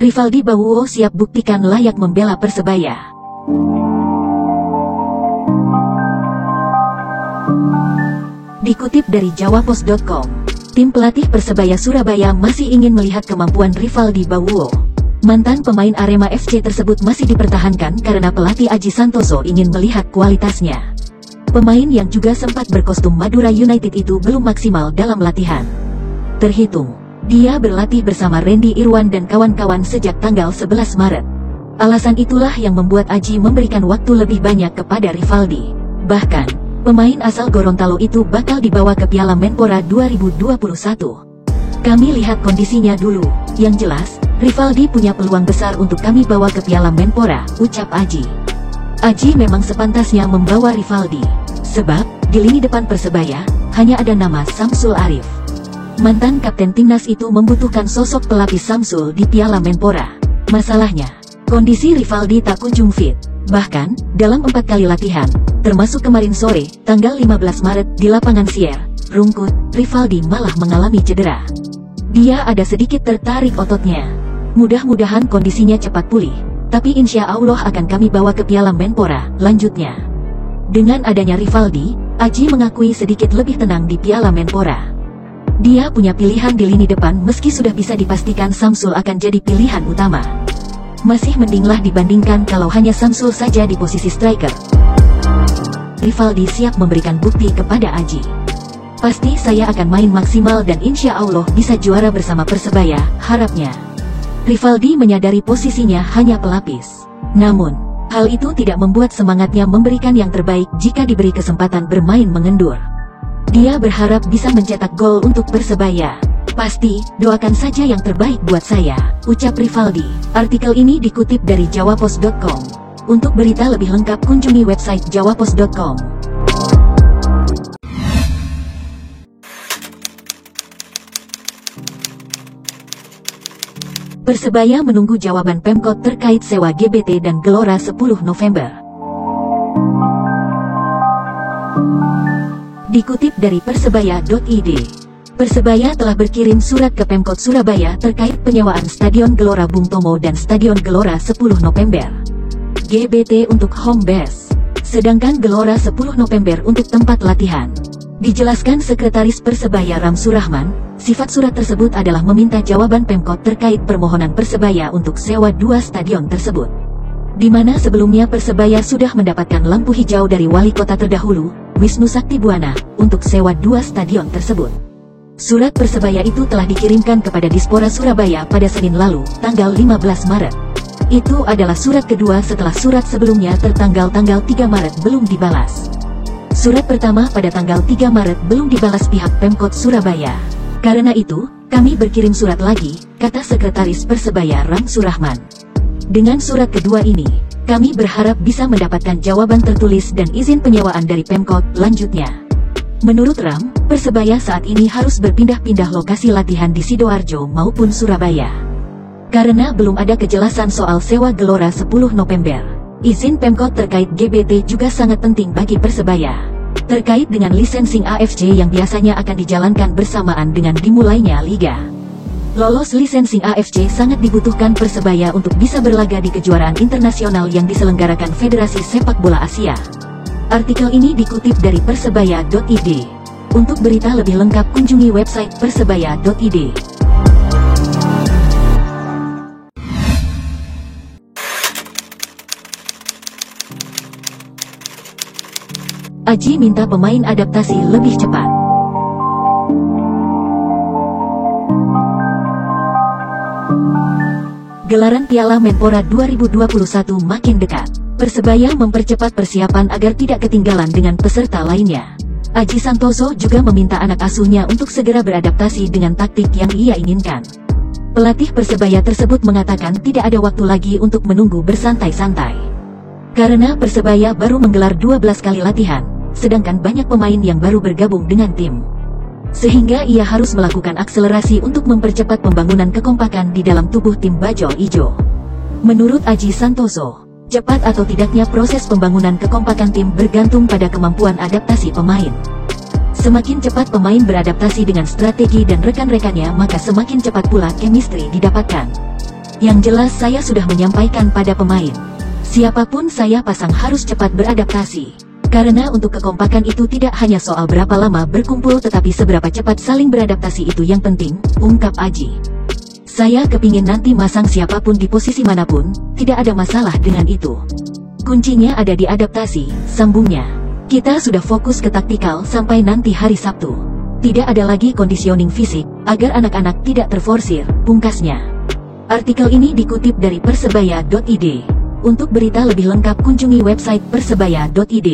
Rivaldi Bawuo siap buktikan layak membela Persebaya. Dikutip dari jawapos.com, tim pelatih Persebaya Surabaya masih ingin melihat kemampuan Rivaldi Bawuo. Mantan pemain Arema FC tersebut masih dipertahankan karena pelatih Aji Santoso ingin melihat kualitasnya. Pemain yang juga sempat berkostum Madura United itu belum maksimal dalam latihan. Terhitung, dia berlatih bersama Randy Irwan dan kawan-kawan sejak tanggal 11 Maret. Alasan itulah yang membuat Aji memberikan waktu lebih banyak kepada Rivaldi. Bahkan, pemain asal Gorontalo itu bakal dibawa ke Piala Menpora 2021. Kami lihat kondisinya dulu, yang jelas, Rivaldi punya peluang besar untuk kami bawa ke Piala Menpora, ucap Aji. Aji memang sepantasnya membawa Rivaldi. Sebab, di lini depan Persebaya, hanya ada nama Samsul Arif. Mantan kapten timnas itu membutuhkan sosok pelapis Samsul di Piala Menpora. Masalahnya, kondisi Rivaldi tak kunjung fit. Bahkan, dalam 4 kali latihan, termasuk kemarin sore, tanggal 15 Maret, di lapangan Sier, Rungkut, Rivaldi malah mengalami cedera. Dia ada sedikit tertarik ototnya. Mudah-mudahan kondisinya cepat pulih, tapi insya Allah akan kami bawa ke Piala Menpora, lanjutnya. Dengan adanya Rivaldi, Aji mengakui sedikit lebih tenang di Piala Menpora. Dia punya pilihan di lini depan meski sudah bisa dipastikan Samsul akan jadi pilihan utama. Masih mendinglah dibandingkan kalau hanya Samsul saja di posisi striker. Rivaldi siap memberikan bukti kepada Aji. Pasti saya akan main maksimal dan insya Allah bisa juara bersama Persebaya, harapnya. Rivaldi menyadari posisinya hanya pelapis. Namun, hal itu tidak membuat semangatnya memberikan yang terbaik jika diberi kesempatan bermain mengendur. Dia berharap bisa mencetak gol untuk Persebaya. Pasti, doakan saja yang terbaik buat saya, ucap Rivaldi. Artikel ini dikutip dari jawapos.com. Untuk berita lebih lengkap kunjungi website jawapos.com. Persebaya menunggu jawaban Pemkot terkait sewa GBT dan Gelora 10 November. Dikutip dari persebaya.id, Persebaya telah berkirim surat ke Pemkot Surabaya terkait penyewaan Stadion Gelora Bung Tomo dan Stadion Gelora 10 November. GBT untuk home base, sedangkan Gelora 10 November untuk tempat latihan. Dijelaskan Sekretaris Persebaya Ram Surahman, sifat surat tersebut adalah meminta jawaban Pemkot terkait permohonan Persebaya untuk sewa 2 stadion tersebut. Di mana sebelumnya Persebaya sudah mendapatkan lampu hijau dari wali kota terdahulu, Wisnu Saktibuana, untuk sewa 2 stadion tersebut. Surat Persebaya itu telah dikirimkan kepada Dispora Surabaya pada Senin lalu, tanggal 15 Maret. Itu adalah surat kedua setelah surat sebelumnya tertanggal tanggal 3 Maret belum dibalas. Surat pertama pada tanggal 3 Maret belum dibalas pihak Pemkot Surabaya. Karena itu, kami berkirim surat lagi, kata Sekretaris Persebaya Ram Surahman. Dengan surat kedua ini, kami berharap bisa mendapatkan jawaban tertulis dan izin penyewaan dari Pemkot, lanjutnya. Menurut Ram, Persebaya saat ini harus berpindah-pindah lokasi latihan di Sidoarjo maupun Surabaya. Karena belum ada kejelasan soal sewa Gelora 10 November. Izin Pemkot terkait GBT juga sangat penting bagi Persebaya. Terkait dengan licensing AFC yang biasanya akan dijalankan bersamaan dengan dimulainya Liga. Lolos licensing AFC sangat dibutuhkan Persebaya untuk bisa berlaga di kejuaraan internasional yang diselenggarakan Federasi Sepak Bola Asia. Artikel ini dikutip dari persebaya.id. Untuk berita lebih lengkap kunjungi website persebaya.id. Aji minta pemain adaptasi lebih cepat. Gelaran Piala Menpora 2021 makin dekat. Persebaya mempercepat persiapan agar tidak ketinggalan dengan peserta lainnya. Aji Santoso juga meminta anak asuhnya untuk segera beradaptasi dengan taktik yang ia inginkan. Pelatih Persebaya tersebut mengatakan tidak ada waktu lagi untuk menunggu bersantai-santai. Karena Persebaya baru menggelar 12 kali latihan, sedangkan banyak pemain yang baru bergabung dengan tim. Sehingga ia harus melakukan akselerasi untuk mempercepat pembangunan kekompakan di dalam tubuh tim Bajul Ijo. Menurut Aji Santoso, cepat atau tidaknya proses pembangunan kekompakan tim bergantung pada kemampuan adaptasi pemain. Semakin cepat pemain beradaptasi dengan strategi dan rekan-rekannya, maka semakin cepat pula chemistry didapatkan. Yang jelas saya sudah menyampaikan pada pemain. Siapapun saya pasang harus cepat beradaptasi. Karena untuk kekompakan itu tidak hanya soal berapa lama berkumpul tetapi seberapa cepat saling beradaptasi itu yang penting, ungkap Aji. Saya kepingin nanti masang siapapun di posisi manapun, tidak ada masalah dengan itu. Kuncinya ada di adaptasi, sambungnya. Kita sudah fokus ke taktikal sampai nanti hari Sabtu. Tidak ada lagi conditioning fisik, agar anak-anak tidak terforsir, pungkasnya. Artikel ini dikutip dari persebaya.id. Untuk berita lebih lengkap kunjungi website persebaya.id.